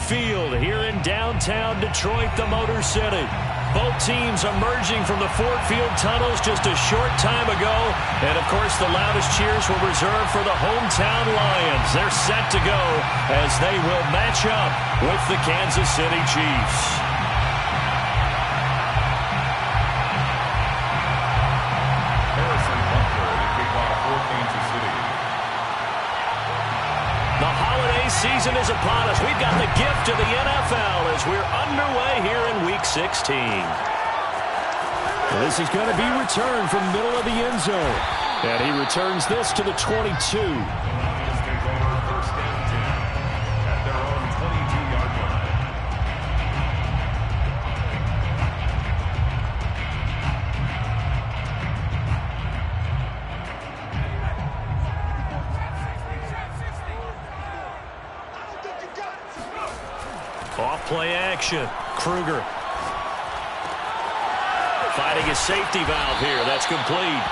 Field here in downtown Detroit, the Motor City. Both teams emerging from the Ford Field tunnels just a short time ago. And, of course, the loudest cheers were reserved for the hometown Lions. They're set to go as they will match up with the Kansas City Chiefs. Season is upon us. We've got the gift of the NFL as we're underway here in Week 16. Well, this is going to be returned from the middle of the end zone. And he returns this to the 22. Off-play action. Kruger fighting his safety valve here. That's complete.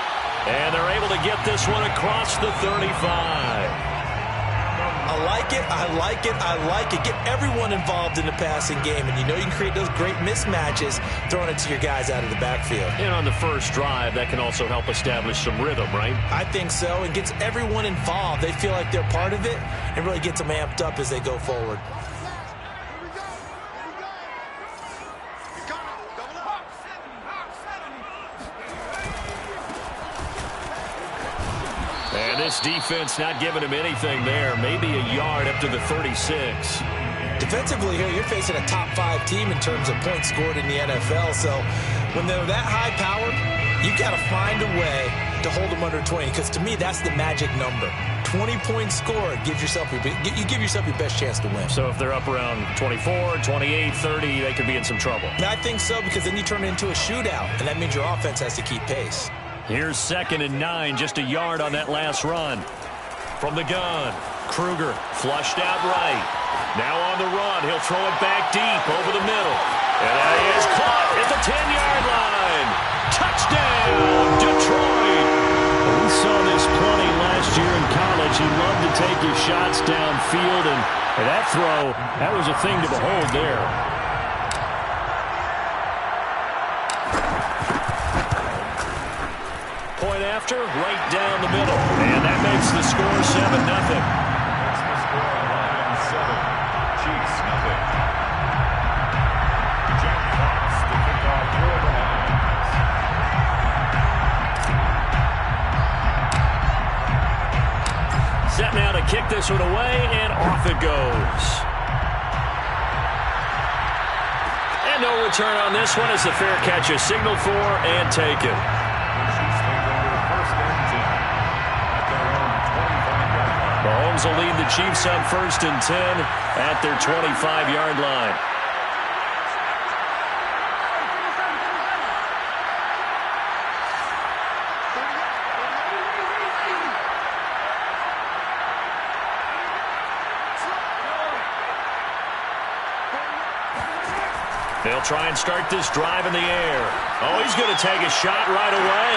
And they're able to get this one across the 35. I like it. I like it. I like it. Get everyone involved in the passing game. And you know you can create those great mismatches throwing it to your guys out of the backfield. And on the first drive, that can also help establish some rhythm, right? I think so. It gets everyone involved. They feel like they're part of it and really gets them amped up as they go forward. This defense not giving him anything there. Maybe a yard up to the 36. Defensively here, you're facing a top 5 team in terms of points scored in the NFL. So when they're that high powered, you got to find a way to hold them under 20. Because to me, that's the magic number. 20 points scored gives yourself you give yourself your best chance to win. So if they're up around 24, 28, 30, they could be in some trouble. And I think so, because then you turn it into a shootout, and that means your offense has to keep pace. Here's 2nd and 9, just a yard on that last run. From the gun, Kruger flushed out right. Now on the run, he'll throw it back deep over the middle. And that is caught at the 10-yard line. Touchdown, Detroit. Well, we saw this plenty last year in college. He loved to take his shots downfield, and that throw, that was a thing to behold there. Point after, right down the middle. And that makes the score 7-0. Makes the score Lions 7, Chiefs 0. Jack Fox, the kickoff for the Lions. Set now to kick this one away, and off it goes. And no return on this one as the fair catch is signaled for and taken. Mahomes will lead the Chiefs on 1st and 10 at their 25-yard line. They'll try and start this drive in the air. Oh, he's going to take a shot right away.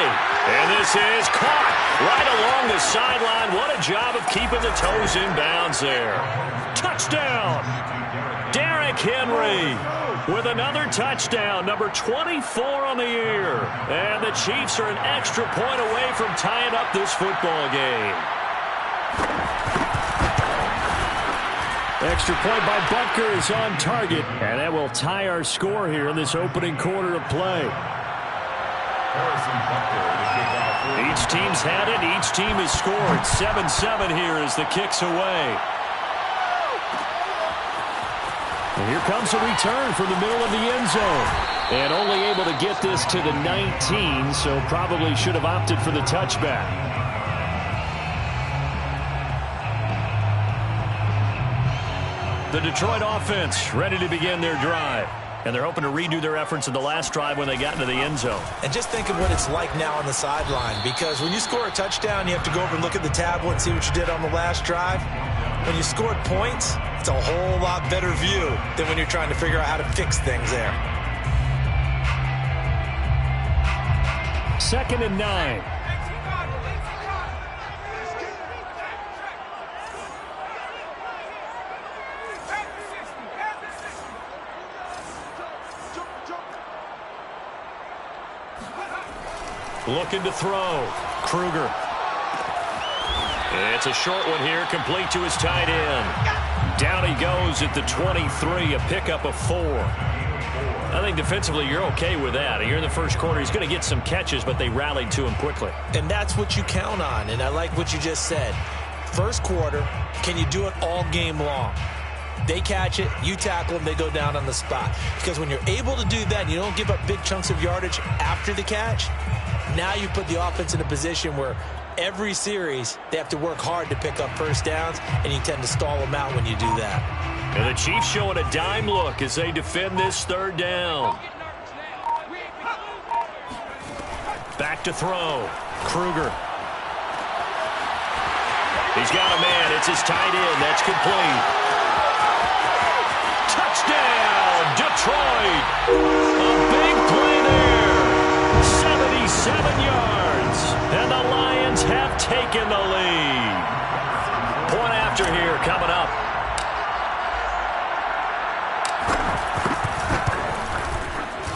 And this is caught right along the sideline. What a job of keeping the toes in bounds there. Touchdown. Derrick Henry with another touchdown, number 24 on the year. And the Chiefs are an extra point away from tying up this football game. Extra point by Butker is on target, and that will tie our score here in this opening quarter of play. Each team's had it. Each team has scored. 7-7 here as the kick's away. And here comes a return from the middle of the end zone. And only able to get this to the 19, so probably should have opted for the touchback. The Detroit offense ready to begin their drive. And they're hoping to redo their efforts in the last drive when they got into the end zone. And just think of what it's like now on the sideline, because when you score a touchdown, you have to go over and look at the tablet and see what you did on the last drive. When you scored points, it's a whole lot better view than when you're trying to figure out how to fix things there. 2nd and 9. Looking to throw. Kruger. It's a short one here, complete to his tight end. Down he goes at the 23, a pickup of 4. I think defensively you're okay with that. Here in the first quarter, he's going to get some catches, but they rallied to him quickly. And that's what you count on, and I like what you just said. First quarter, can you do it all game long? They catch it, you tackle them, they go down on the spot. Because when you're able to do that and you don't give up big chunks of yardage after the catch, now you put the offense in a position where every series they have to work hard to pick up first downs, and you tend to stall them out when you do that. And the Chiefs showing a dime look as they defend this third down. Back to throw. Kruger. He's got a man. It's his tight end. That's complete. Touchdown, Detroit. A big play there. 77 yards. And the Lions have taken the lead. Point after here coming up.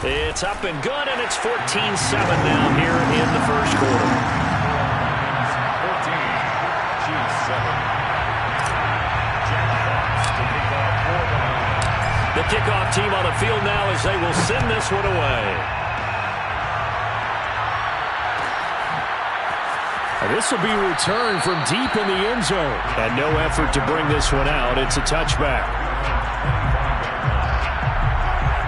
It's up and good, and it's 14-7 now here in the first quarter. 14. The kickoff team on the field now as they will send this one away. This will be returned from deep in the end zone. And no effort to bring this one out. It's a touchback.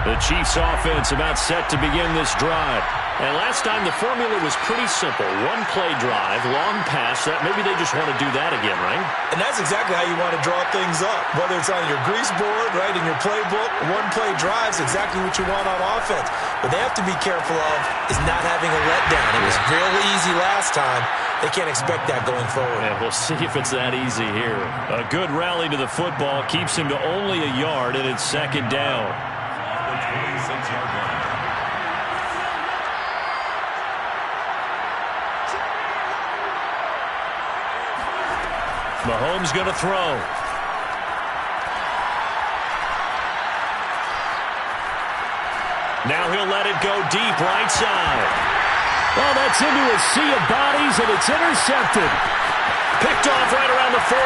The Chiefs offense about set to begin this drive. And last time the formula was pretty simple. One play drive, long pass. That maybe they just want to do that again, right? And that's exactly how you want to draw things up. Whether it's on your grease board, right, in your playbook, one play drives exactly what you want on offense. What they have to be careful of is not having a letdown. It was real easy last time. They can't expect that going forward. Yeah, we'll see if it's that easy here. A good rally to the football keeps him to only a yard, and it's second down. Mahomes going to throw. Now he'll let it go deep right side. Well, that's into a sea of bodies, and it's intercepted. Picked off right around the 43.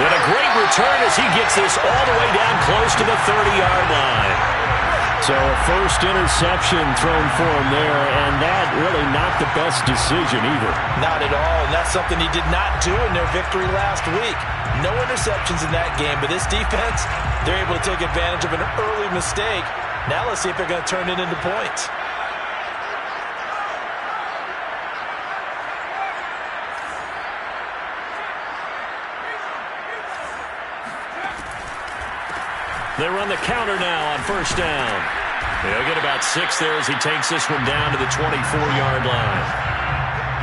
And a great return as he gets this all the way down close to the 30-yard line. So a first interception thrown for him there, and that really not the best decision either. Not at all, and that's something he did not do in their victory last week. No interceptions in that game, but this defense, they're able to take advantage of an early mistake. Now let's see if they're going to turn it into points. They run the counter now on first down. He'll get about 6 there as he takes this one down to the 24-yard line.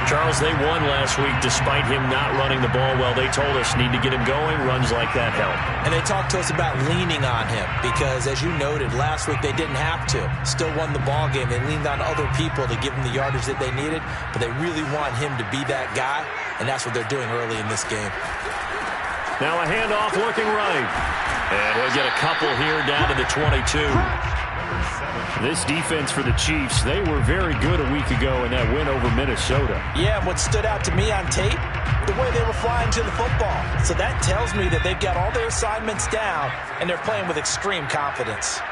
Charles, they won last week despite him not running the ball well. They told us need to get him going. Runs like that help. And they talked to us about leaning on him because, as you noted, last week they didn't have to. Still won the ball game. They leaned on other people to give him the yardage that they needed, but they really want him to be that guy, and that's what they're doing early in this game. Now a handoff looking right. And he'll get a couple here down to the 22. This defense for the Chiefs, they were very good a week ago in that win over Minnesota. Yeah, and what stood out to me on tape, the way they were flying to the football. So that tells me that they've got all their assignments down, and they're playing with extreme confidence.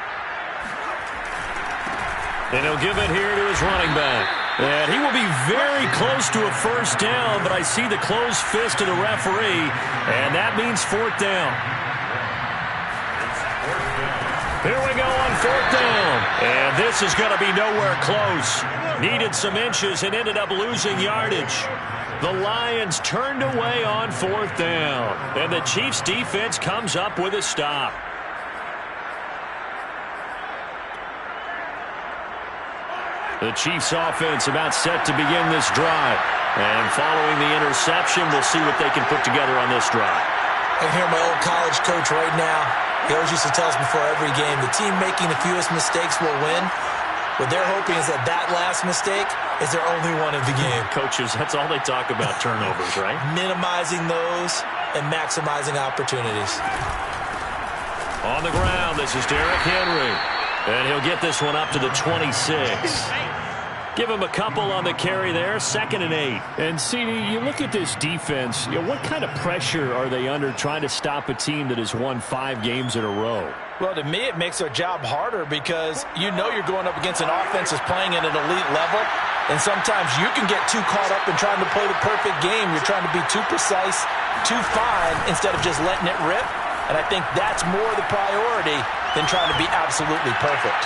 And he'll give it here to his running back. And he will be very close to a first down, but I see the closed fist of the referee, and that means fourth down. Here we go on fourth down. And this is going to be nowhere close. Needed some inches and ended up losing yardage. The Lions turned away on fourth down. And the Chiefs defense comes up with a stop. The Chiefs offense about set to begin this drive. And following the interception, we'll see what they can put together on this drive. I hear my old college coach right now. He always used to tell us before every game, the team making the fewest mistakes will win. What they're hoping is that that last mistake is their only one of the game. Coaches, that's all they talk about, turnovers, right? Minimizing those and maximizing opportunities. On the ground, this is Derrick Henry. And he'll get this one up to the 26. Give him a couple on the carry there, 2nd and 8. And, CD, you look at this defense, what kind of pressure are they under trying to stop a team that has won 5 games in a row? Well, to me, it makes their job harder because you know you're going up against an offense that's playing at an elite level, and sometimes you can get too caught up in trying to play the perfect game. You're trying to be too precise, too fine, instead of just letting it rip, and I think that's more the priority than trying to be absolutely perfect.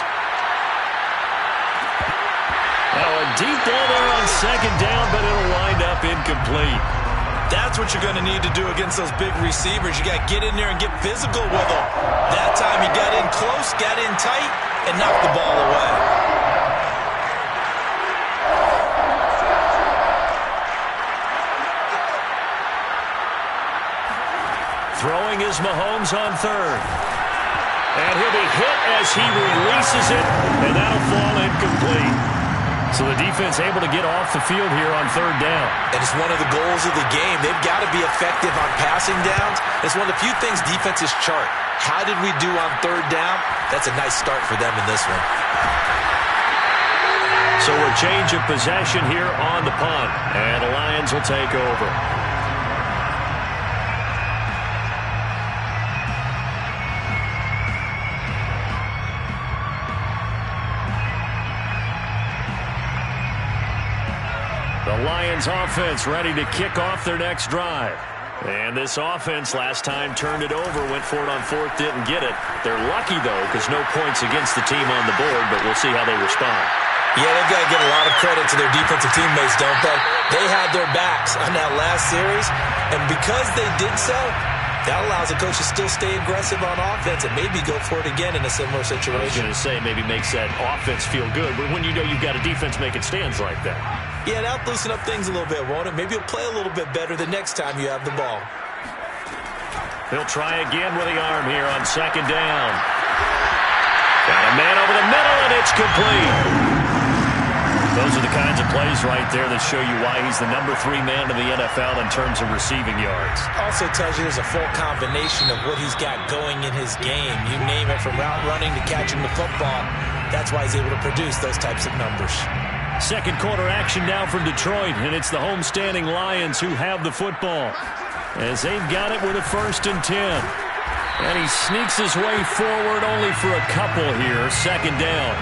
Deep ball there on 2nd down, but it'll wind up incomplete. That's what you're going to need to do against those big receivers. You got to get in there and get physical with them. That time he got in close, got in tight, and knocked the ball away. Throwing is Mahomes on 3rd. And he'll be hit as he releases it, and that'll fall incomplete. So the defense able to get off the field here on 3rd down. And it's one of the goals of the game. They've got to be effective on passing downs. It's one of the few things defenses chart. How did we do on 3rd down? That's a nice start for them in this one. So a change of possession here on the punt. And the Lions will take over. The Lions offense ready to kick off their next drive. And this offense last time turned it over, went for it on 4th, didn't get it. They're lucky, though, because no points against the team on the board, but we'll see how they respond. Yeah, they've got to give a lot of credit to their defensive teammates, don't they? They had their backs on that last series, and because they did so, that allows the coach to still stay aggressive on offense and maybe go for it again in a similar situation. I was going to say maybe makes that offense feel good, but when you know you've got a defense making stands like that. Yeah, that'll loosen up things a little bit, won't it? Maybe he'll play a little bit better the next time you have the ball. He'll try again with the arm here on 2nd down. Got a man over the middle, and it's complete. Those are the kinds of plays right there that show you why he's the number 3 man in the NFL in terms of receiving yards. Also tells you there's a full combination of what he's got going in his game. You name it, from route running to catching the football. That's why he's able to produce those types of numbers. 2nd quarter action now from Detroit, and it's the homestanding Lions who have the football as they've got it with a 1st and 10. And he sneaks his way forward only for a couple here, 2nd down.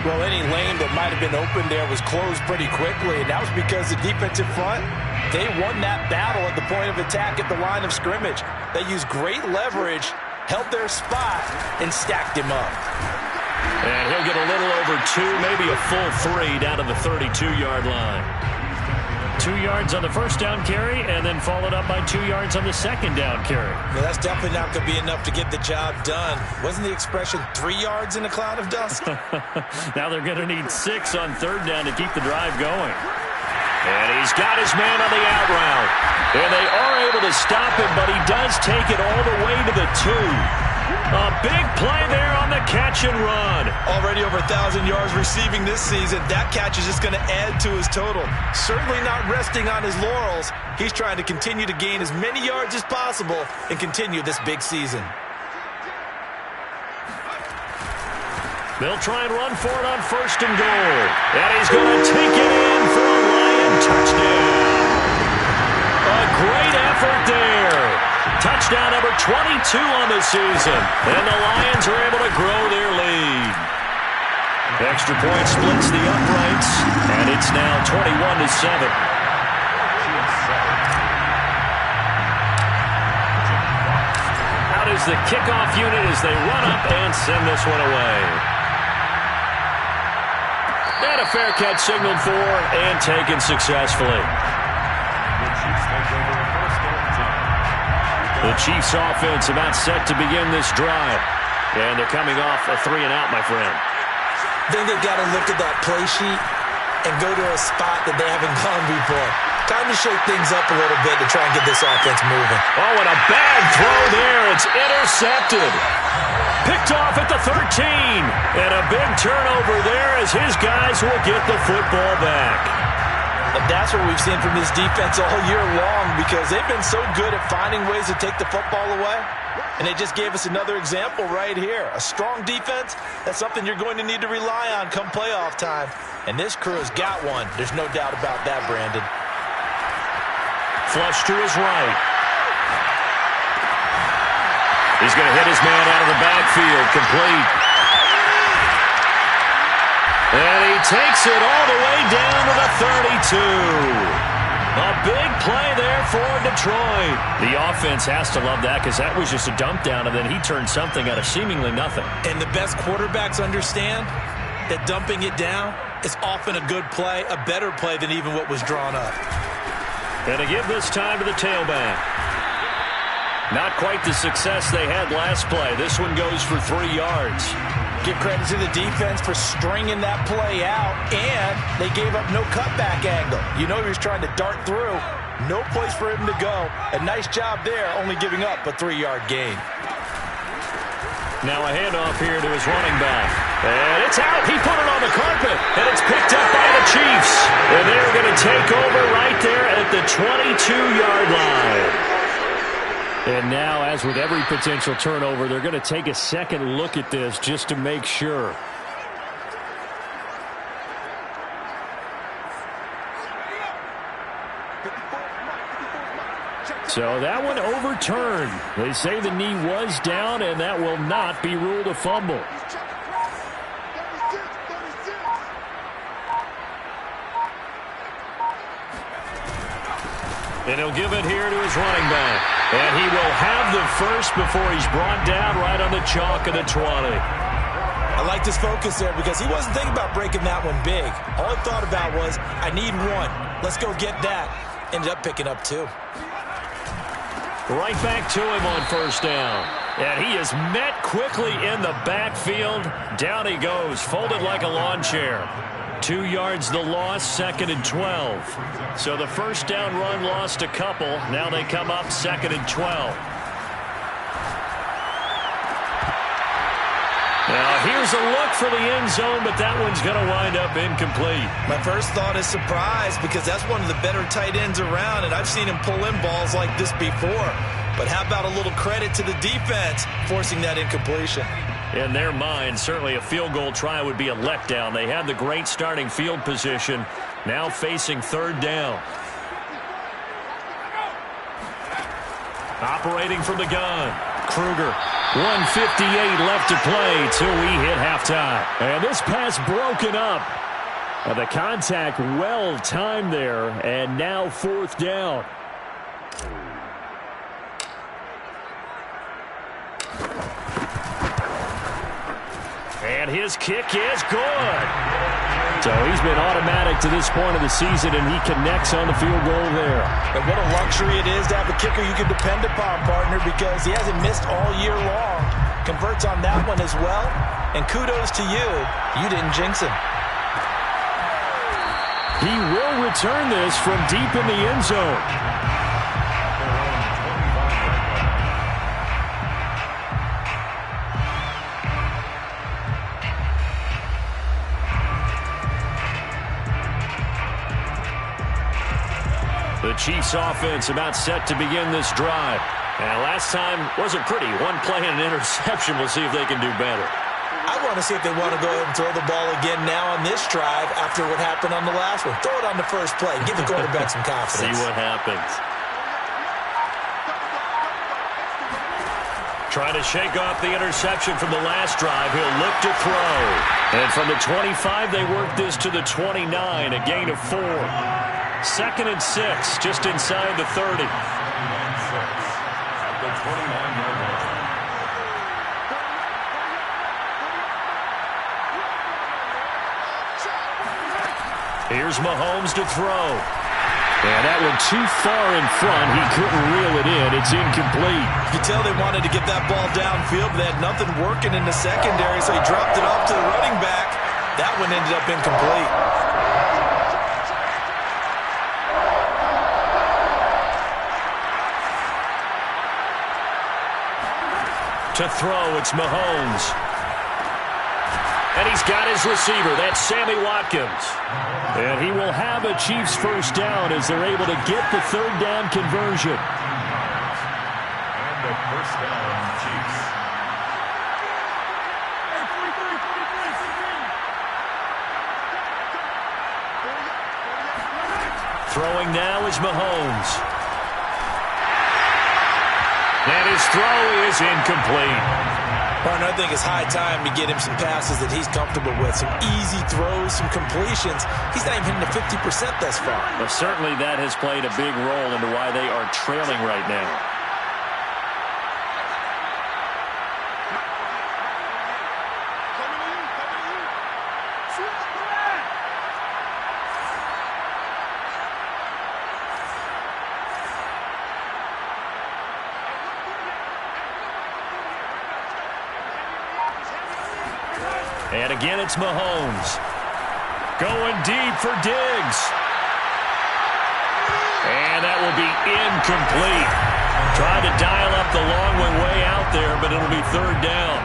Well, any lane that might have been open there was closed pretty quickly, and that was because the defensive front, they won that battle at the point of attack at the line of scrimmage. They used great leverage, held their spot, and stacked him up. And he'll get a little over 2, maybe a full 3 down to the 32-yard line. 2 yards on the 1st down carry, and then followed up by 2 yards on the 2nd down carry. Well, that's definitely not going to be enough to get the job done. Wasn't the expression 3 yards in a cloud of dust? Now they're going to need 6 on 3rd down to keep the drive going. And he's got his man on the out route. And they are able to stop him, but he does take it all the way to the 2. A big play there on the catch and run. Already over 1,000 yards receiving this season. That catch is just going to add to his total. Certainly not resting on his laurels. He's trying to continue to gain as many yards as possible and continue this big season. They'll try and run for it on 1st and goal. And he's going to take it in for a Lion touchdown. A great effort there. Touchdown number 22 on the season. And the Lions are able to grow their lead. Extra point splits the uprights, and it's now 21-7. Out is the kickoff unit as they run up and send this one away. And a fair catch signaled for and taken successfully. The Chiefs offense about set to begin this drive. And they're coming off a 3-and-out, my friend. I think they've got to look at that play sheet and go to a spot that they haven't gone before. Time to shake things up a little bit to try and get this offense moving. Oh, and a bad throw there. It's intercepted. Picked off at the 13. And a big turnover there as his guys will get the football back. And that's what we've seen from this defense all year long, because they've been so good at finding ways to take the football away. And they just gave us another example right here. A strong defense, that's something you're going to need to rely on come playoff time. And this crew has got one. There's no doubt about that, Brandon. Flush to his right. He's going to hit his man out of the backfield. Complete. And he takes it all the way down to the 32. A big play there for Detroit. The offense has to love that, because that was just a dump down, and then he turned something out of seemingly nothing. And the best quarterbacks understand that dumping it down is often a good play, a better play than even what was drawn up. And to give this time to the tailback. Not quite the success they had last play. This one goes for 3 yards. Give credit to the defense for stringing that play out, and they gave up no cutback angle. You know he was trying to dart through. No place for him to go. A nice job there, only giving up a 3-yard gain. Now a handoff here to his running back. And it's out. He put it on the carpet, and it's picked up by the Chiefs. And they're going to take over right there at the 22-yard line. And now, as with every potential turnover, they're going to take a second look at this just to make sure. So that one overturned. They say the knee was down, and that will not be ruled a fumble. And he'll give it here to his running back. And he will have the first before he's brought down right on the chalk of the 20. I like his focus there, because he wasn't thinking about breaking that one big. All he thought about was, I need one. Let's go get that. Ended up picking up 2. Right back to him on first down. And he is met quickly in the backfield. Down he goes, folded like a lawn chair. 2 yards the loss, 2nd and 12. So the first down run lost a couple. Now they come up 2nd and 12. Now here's a look for the end zone, but that one's going to wind up incomplete. My first thought is surprise, because that's one of the better tight ends around, and I've seen him pull in balls like this before. But how about a little credit to the defense forcing that incompletion? In their mind, certainly a field goal try would be a letdown. They had the great starting field position, now facing 3rd down. Operating from the gun, Kruger. 1:58 left to play till we hit halftime. And this pass broken up. The contact well timed there, and now 4th down. And his kick is good. So he's been automatic to this point of the season, and he connects on the field goal there. And what a luxury it is to have a kicker you can depend upon, partner, because he hasn't missed all year long. Converts on that one as well. And kudos to you. You didn't jinx him. He will return this from deep in the end zone. The Chiefs offense about set to begin this drive. And last time wasn't pretty. One play and an interception. We'll see if they can do better. I want to see if they want to go ahead and throw the ball again now on this drive after what happened on the last one. Throw it on the first play. Give the quarterback some confidence. See what happens. Trying to shake off the interception from the last drive. He'll look to throw. And from the 25, they work this to the 29, a gain of 4. 2nd and 6, just inside the 30. Here's Mahomes to throw. And that one too far in front. He couldn't reel it in. It's incomplete. You can tell they wanted to get that ball downfield, but they had nothing working in the secondary, so he dropped it off to the running back. That one ended up incomplete. To throw, it's Mahomes. And he's got his receiver. That's Sammy Watkins. And he will have a Chiefs first down as they're able to get the third down conversion. And the first down, Chiefs. Throwing now is Mahomes. And his throw is incomplete. Well, I think it's high time to get him some passes that he's comfortable with. Some easy throws, some completions. He's not even hitting the 50% thus far. Well, certainly that has played a big role into why they are trailing right now. And again, it's Mahomes. Going deep for Diggs. And that will be incomplete. Trying to dial up the long way out there, but it'll be third down.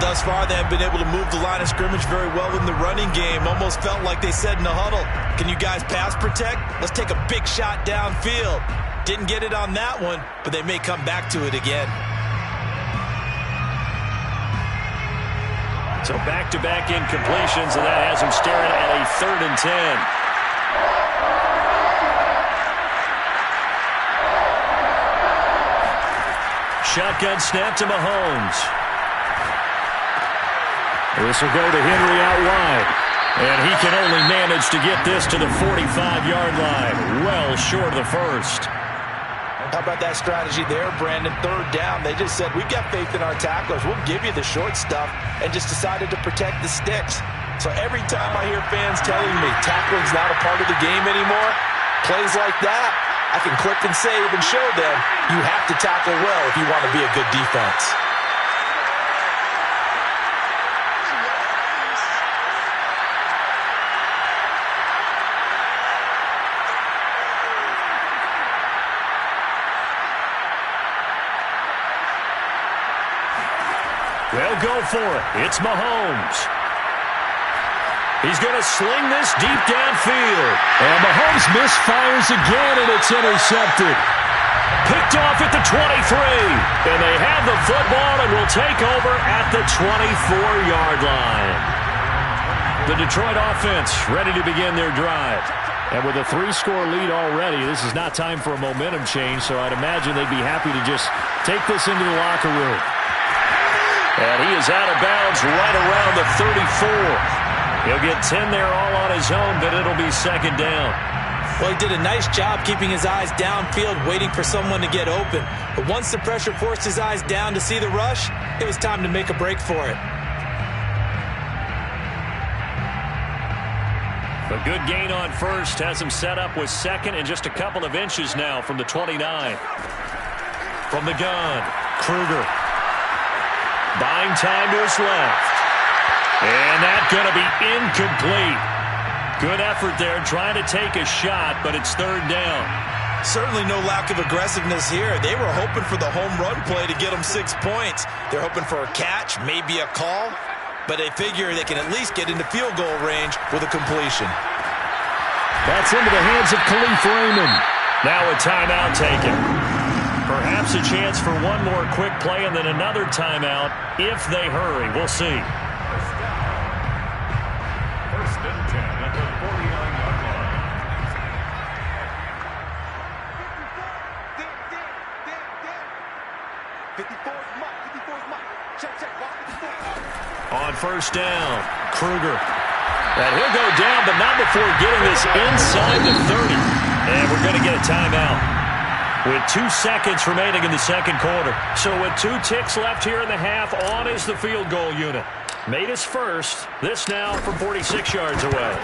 Thus far, they have been able to move the line of scrimmage very well in the running game. Almost felt like they said in the huddle, can you guys pass protect? Let's take a big shot downfield. Didn't get it on that one, but they may come back to it again. So back-to-back incompletions, and that has him staring at a 3rd and 10. Shotgun snap to Mahomes. This will go to Henry out wide. And he can only manage to get this to the 45-yard line. Well short of the first. How about that strategy there, Brandon? Third down. They just said, we've got faith in our tacklers. We'll give you the short stuff, and just decided to protect the sticks. So every time I hear fans telling me tackling's not a part of the game anymore, plays like that, I can click and save and show them you have to tackle well if you want to be a good defense. They'll go for it. It's Mahomes. He's going to sling this deep downfield. And Mahomes misfires again, and it's intercepted. Picked off at the 23. And they have the football and will take over at the 24-yard line. The Detroit offense ready to begin their drive. And with a 3-score lead already, this is not time for a momentum change, so I'd imagine they'd be happy to just take this into the locker room. And he is out of bounds right around the 34. He'll get 10 there all on his own, but it'll be second down. Well, he did a nice job keeping his eyes downfield, waiting for someone to get open. But once the pressure forced his eyes down to see the rush, it was time to make a break for it. A good gain on first has him set up with second and just a couple of inches now from the 29. From the gun, Kruger. Buying time to his left. And that's going to be incomplete. Good effort there trying to take a shot, but it's third down. Certainly no lack of aggressiveness here. They were hoping for the home run play to get them 6 points. They're hoping for a catch, maybe a call, but they figure they can at least get into field goal range with a completion. That's into the hands of Khalif Raymond. Now a timeout taken. Perhaps a chance for one more quick play and then another timeout if they hurry. We'll see. First and 10 at the 49-yard line. On first down, Kruger. And he'll go down, but not before getting this inside the 30. And we're going to get a timeout with 2 seconds remaining in the second quarter. So with 2 ticks left here in the half, on is the field goal unit. Made his first. This now from 46 yards away.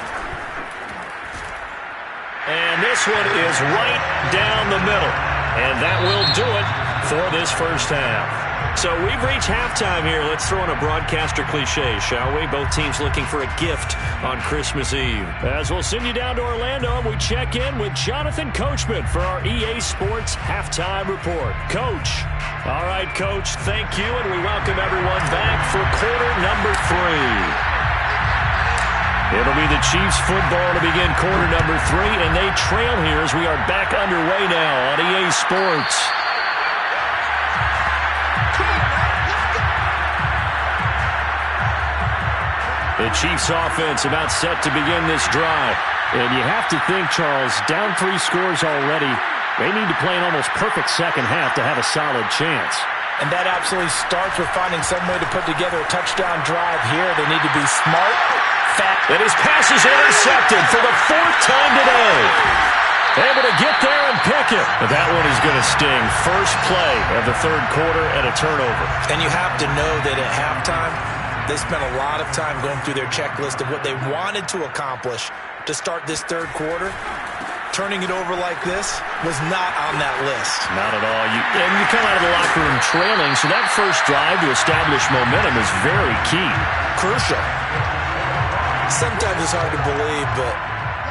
And this one is right down the middle. And that will do it for this first half. So we've reached halftime here. Let's throw in a broadcaster cliche, shall we? Both teams looking for a gift on Christmas Eve. As we'll send you down to Orlando, and we check in with Jonathan Coachman for our EA Sports Halftime Report. Coach. All right, Coach, thank you, and we welcome everyone back for quarter number 3. It'll be the Chiefs football to begin quarter number 3, and they trail here as we are back underway now on EA Sports. The Chiefs offense about set to begin this drive. And you have to think, Charles, down 3 scores already. They need to play an almost perfect second half to have a solid chance. And that absolutely starts with finding some way to put together a touchdown drive here. They need to be smart, fast. And his pass is intercepted for the 4th time today. Able to get there and pick it. But that one is going to sting. First play of the 3rd quarter and a turnover. And you have to know that at halftime, they spent a lot of time going through their checklist of what they wanted to accomplish to start this 3rd quarter. Turning it over like this was not on that list. Not at all. And you come out of the locker room trailing, so that first drive to establish momentum is very key. Crucial. Sometimes it's hard to believe, but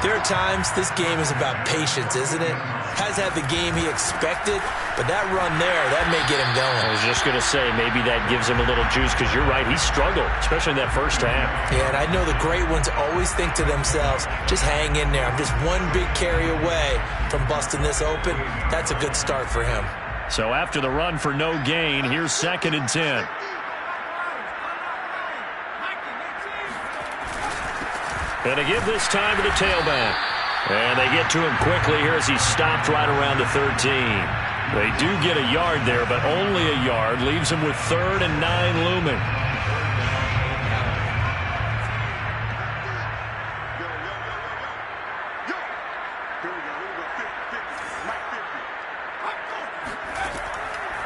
there are times this game is about patience, isn't it? Has had the game he expected, but that run there, that may get him going. I was just going to say, maybe that gives him a little juice, because you're right, he struggled, especially in that first half. Yeah, and I know the great ones always think to themselves, just hang in there. I'm just one big carry away from busting this open. That's a good start for him. So after the run for no gain, here's 2nd and 10. And to give this time to the tailback. And they get to him quickly here as he stopped right around the 13. They do get a yard there, but only a yard. Leaves him with 3rd and 9 looming.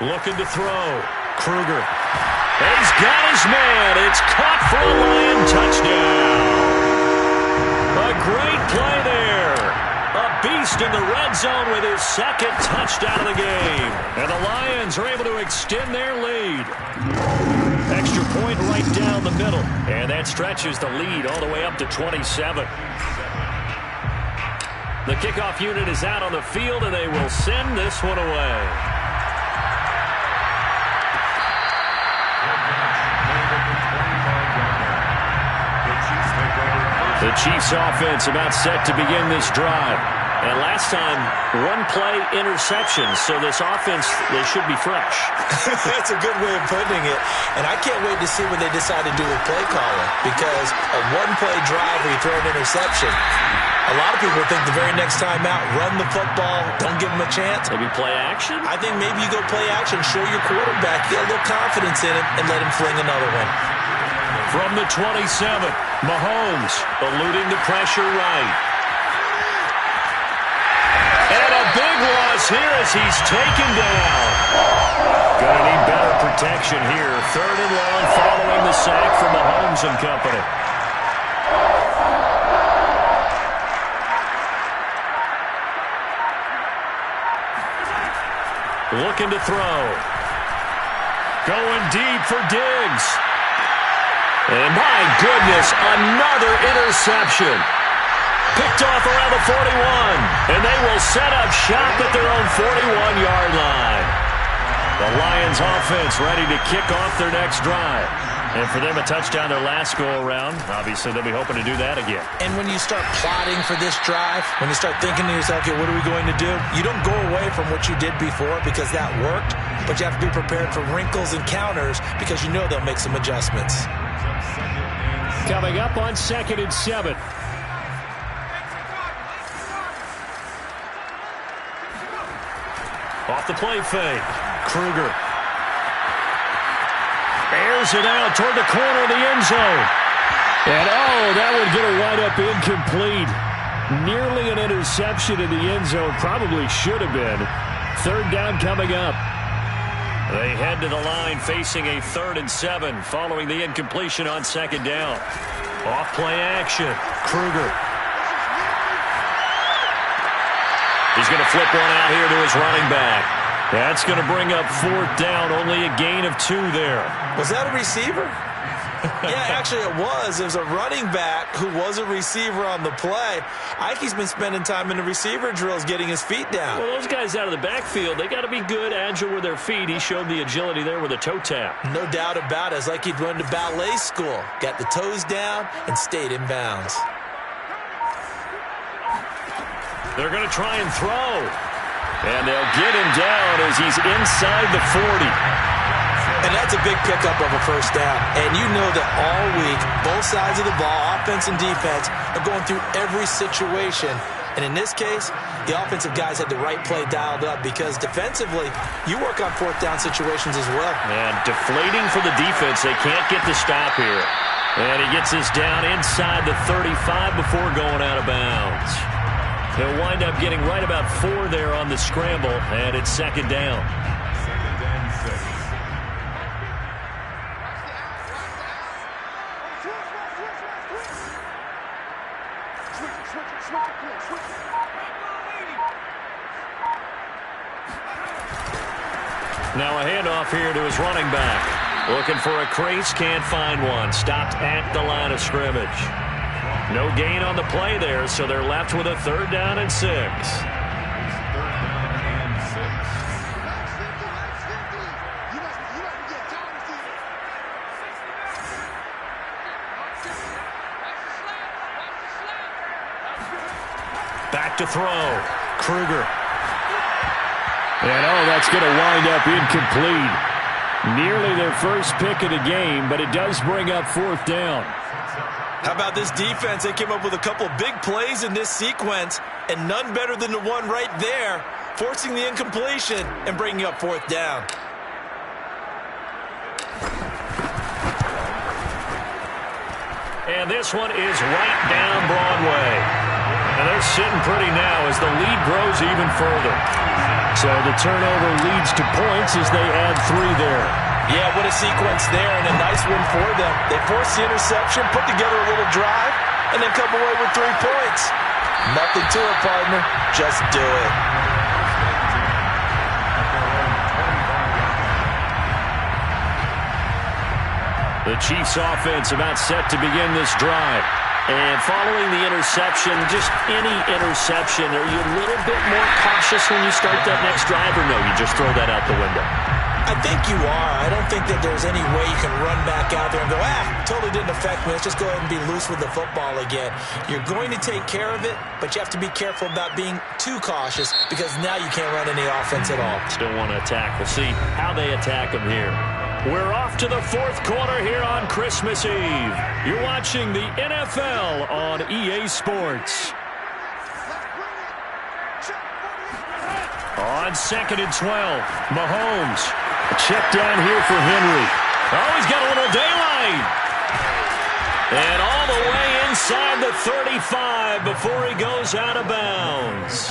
Looking to throw. Kruger. He's got his man. It's caught for a Lion touchdown. A great play there. A beast in the red zone with his 2nd touchdown of the game. And the Lions are able to extend their lead. Extra point right down the middle. And that stretches the lead all the way up to 27. The kickoff unit is out on the field, and they will send this one away. The Chiefs offense about set to begin this drive. And last time, 1 play interceptions. So this offense, they should be fresh. That's a good way of putting it. And I can't wait to see what they decide to do with play calling. Because a 1-play drive where you throw an interception, a lot of people think the very next time out, run the football, don't give them a chance. Maybe play action? I think maybe you go play action, show your quarterback, get a little confidence in him, and let him fling another one. From the 27, Mahomes eluding the pressure right. And a big loss here as he's taken down. Gonna need better protection here. 3rd and long following the sack from Mahomes and company. Looking to throw. Going deep for Diggs. And my goodness, another interception. Picked off around the 41. And they will set up shop at their own 41-yard line. The Lions offense ready to kick off their next drive. And for them, a touchdown their last go-around. Obviously, they'll be hoping to do that again. And when you start plotting for this drive, when you start thinking to yourself, okay, what are we going to do? You don't go away from what you did before because that worked, but you have to be prepared for wrinkles and counters because you know they'll make some adjustments. Coming up on 2nd and 7. Off the play fake. Kruger. Airs it out toward the corner of the end zone. And, that would get a wind-up incomplete. Nearly an interception in the end zone. Probably should have been. 3rd down coming up. They head to the line facing a 3rd and 7 following the incompletion on 2nd down. Off play action. Kruger. He's going to flip one out here to his running back. That's going to bring up 4th down. Only a gain of 2 there. Was that a receiver? Yeah, actually it was. There's a running back who was a receiver on the play. Ike's been spending time in the receiver drills getting his feet down. Well, those guys out of the backfield, they got to be good, agile with their feet. He showed the agility there with a toe tap. No doubt about it. It's like he'd run to ballet school. Got the toes down and stayed in bounds. They're going to try and throw. And they'll get him down as he's inside the 40. And that's a big pickup of a first down. And you know that all week, both sides of the ball, offense and defense, are going through every situation. And in this case, the offensive guys had the right play dialed up because defensively, you work on fourth down situations as well. And deflating for the defense. They can't get the stop here. And he gets this down inside the 35 before going out of bounds. He'll wind up getting right about 4 there on the scramble, and it's second down. Now a handoff here to his running back. Looking for a crease, can't find one. Stopped at the line of scrimmage. No gain on the play there, so they're left with a 3rd down and 6. Back to throw. Kruger. And, that's going to wind up incomplete. Nearly their first pick of the game, but it does bring up 4th down. How about this defense? They came up with a couple of big plays in this sequence, and none better than the one right there, forcing the incompletion and bringing up 4th down. And this one is right down Broadway. And they're sitting pretty now as the lead grows even further. So the turnover leads to points as they add 3 there. Yeah, what a sequence there, and a nice win for them. They forced the interception, put together a little drive, and then come away with 3 points. Nothing to it, partner. Just do it. The Chiefs offense about set to begin this drive. And following the interception, just any interception, are you a little bit more cautious when you start that next drive, or no, you just throw that out the window? I think you are. I don't think that there's any way you can run back out there and go, totally didn't affect me. Let's just go ahead and be loose with the football again. You're going to take care of it, but you have to be careful about being too cautious because now you can't run any offense at all. Still want to attack. We'll see how they attack them here. We're off to the 4th quarter here on Christmas Eve. You're watching the NFL on EA Sports. On 2nd and 12, Mahomes. Check down here for Henry. Oh, he's got a little daylight. And all the way inside the 35 before he goes out of bounds.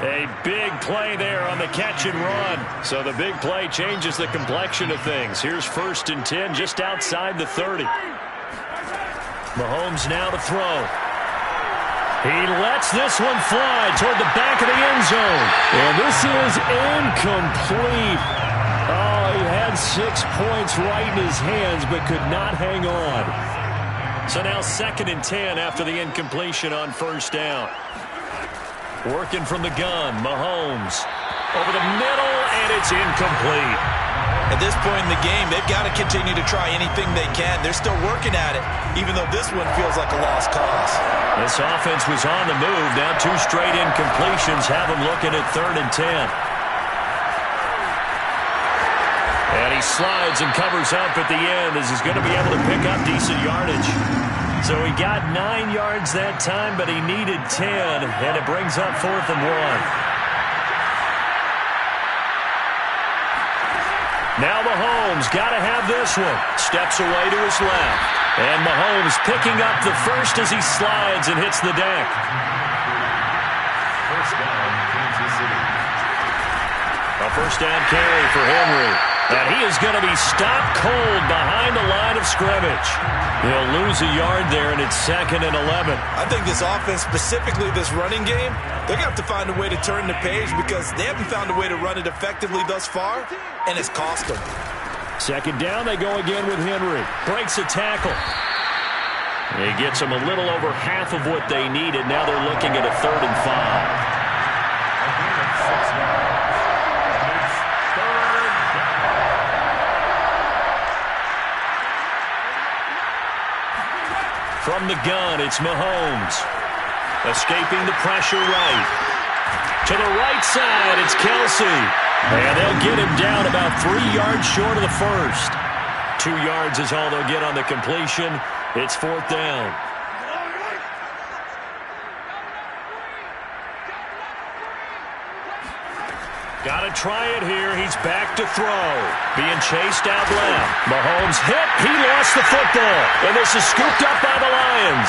A big play there on the catch and run. So the big play changes the complexion of things. Here's 1st and 10 just outside the 30. Mahomes now to throw. He lets this one fly toward the back of the end zone. And this is incomplete. Oh, he had 6 points right in his hands but could not hang on. So now 2nd and 10 after the incompletion on 1st down. Working from the gun, Mahomes. Over the middle, and it's incomplete. At this point in the game, they've got to continue to try anything they can. They're still working at it, even though this one feels like a lost cause. This offense was on the move. Now 2 straight incompletions have them looking at 3rd and 10. And he slides and covers up at the end as he's going to be able to pick up decent yardage. So he got 9 yards that time, but he needed 10, and it brings up 4th and 1. Now Mahomes got to have this one. Steps away to his left. And Mahomes picking up the first as he slides and hits the deck. A 1st down carry for Henry. And he is going to be stopped cold behind the line of scrimmage. He'll lose a yard there, and it's 2nd and 11. I think this offense, specifically this running game, they're going to have to find a way to turn the page because they haven't found a way to run it effectively thus far, and it's cost them. Second down, they go again with Henry. Breaks a tackle. He gets them a little over half of what they needed. Now they're looking at a 3rd and 5. From the gun, it's Mahomes. Escaping the pressure right. To the right side, it's Kelsey. And they'll get him down about 3 yards short of the first. 2 yards is all they'll get on the completion. It's 4th down. Got to try it here. He's back to throw. Being chased out left. Mahomes hit. He lost the football. And this is scooped up by the Lions.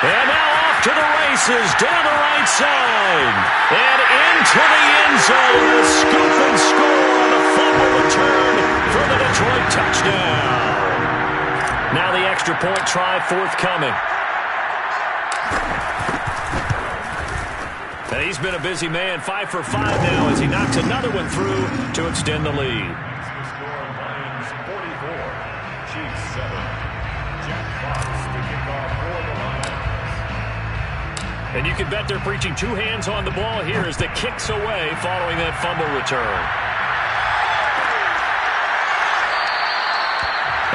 And now off to the races. Down the right side. And into the end zone. A scoop and score on the fumble return for the Detroit touchdown. Now the extra point try forthcoming. And he's been a busy man, 5 for 5 now as he knocks another one through to extend the lead. And you can bet they're preaching 2 hands on the ball here as the kick's away following that fumble return.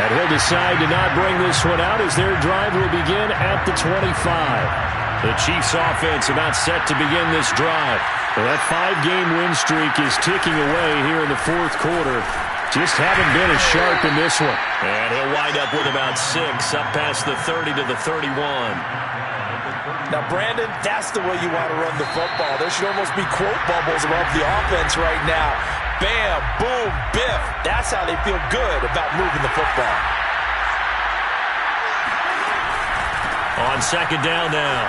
And he'll decide to not bring this one out as their drive will begin at the 25. The Chiefs offense about set to begin this drive. Well, that 5-game win streak is ticking away here in the 4th quarter. Just haven't been as sharp in this one. And he'll wind up with about 6 up past the 30 to the 31. Now, Brandon, that's the way you want to run the football. There should almost be quote bubbles above the offense right now. Bam, boom, biff. That's how they feel good about moving the football. On second down now,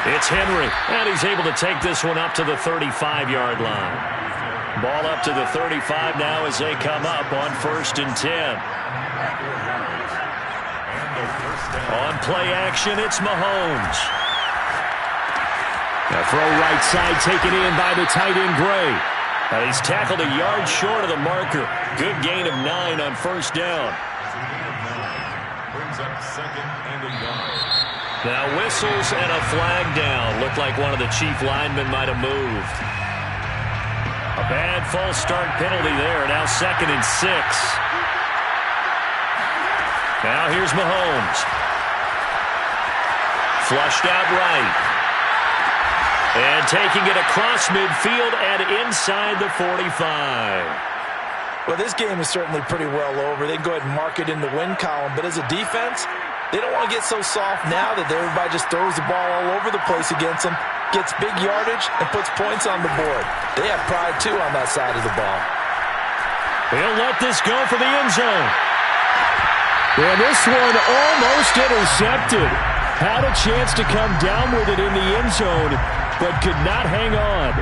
it's Henry, and he's able to take this one up to the 35-yard line. Ball up to the 35 now as they come up on 1st and 10. On play action, it's Mahomes. Now throw right side taken in by the tight end Gray. Now he's tackled a yard short of the marker. Good gain of 9 on 1st down. Brings up 2nd and a yard. Now whistles and a flag down. Looked like one of the Chief linemen might have moved. A bad false start penalty there. Now 2nd and 6. Now here's Mahomes. Flushed out right. And taking it across midfield and inside the 45. Well, this game is certainly pretty well over. They can go ahead and mark it in the win column. But as a defense, they don't want to get so soft now that everybody just throws the ball all over the place against them, gets big yardage, and puts points on the board. They have pride, too, on that side of the ball. He'll let this go for the end zone. And this one almost intercepted. Had a chance to come down with it in the end zone, but could not hang on.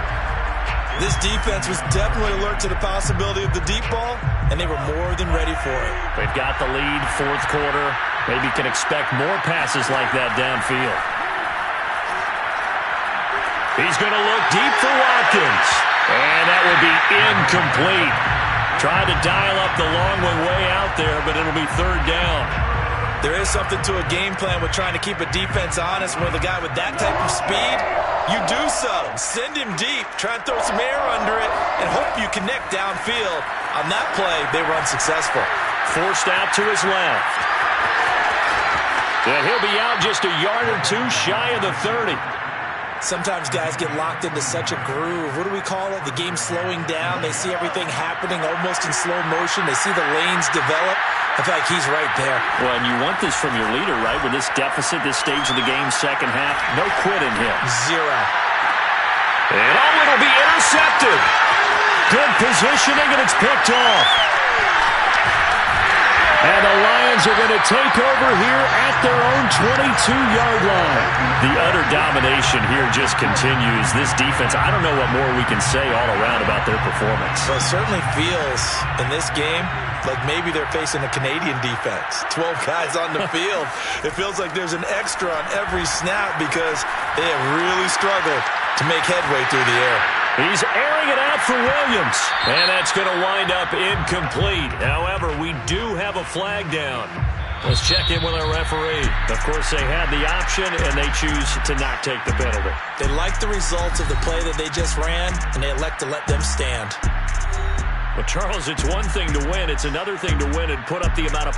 This defense was definitely alert to the possibility of the deep ball, and they were more than ready for it. They've got the lead, 4th quarter. Maybe can expect more passes like that downfield. He's going to look deep for Watkins. And that will be incomplete. Tried to dial up the long one way out there, but it'll be 3rd down. There is something to a game plan with trying to keep a defense honest. When the guy with that type of speed, you do so. Send him deep. Try and throw some air under it and hope you connect downfield. On that play, they run successful. Forced out to his left. And he'll be out just a yard or 2 shy of the 30. Sometimes guys get locked into such a groove. What do we call it? The game's slowing down. They see everything happening almost in slow motion. They see the lanes develop. I feel like he's right there. Well, and you want this from your leader, right? With this deficit, this stage of the game, second half, no quitting him. 0. And it'll be intercepted. Good positioning, and it's picked off. And the Lions are going to take over here at their own 22-yard line. The utter domination here just continues. This defense, I don't know what more we can say all around about their performance. Well, it certainly feels in this game like maybe they're facing a Canadian defense. 12 guys on the field. It feels like there's an extra on every snap because they have really struggled to make headway through the air. He's airing it out for Williams. And that's going to wind up incomplete. However, we do have a flag down. Let's check in with our referee. Of course, they had the option, and they choose to not take the penalty. They like the results of the play that they just ran, and they elect to let them stand. Well, Charles, it's one thing to win. It's another thing to win and put up the amount of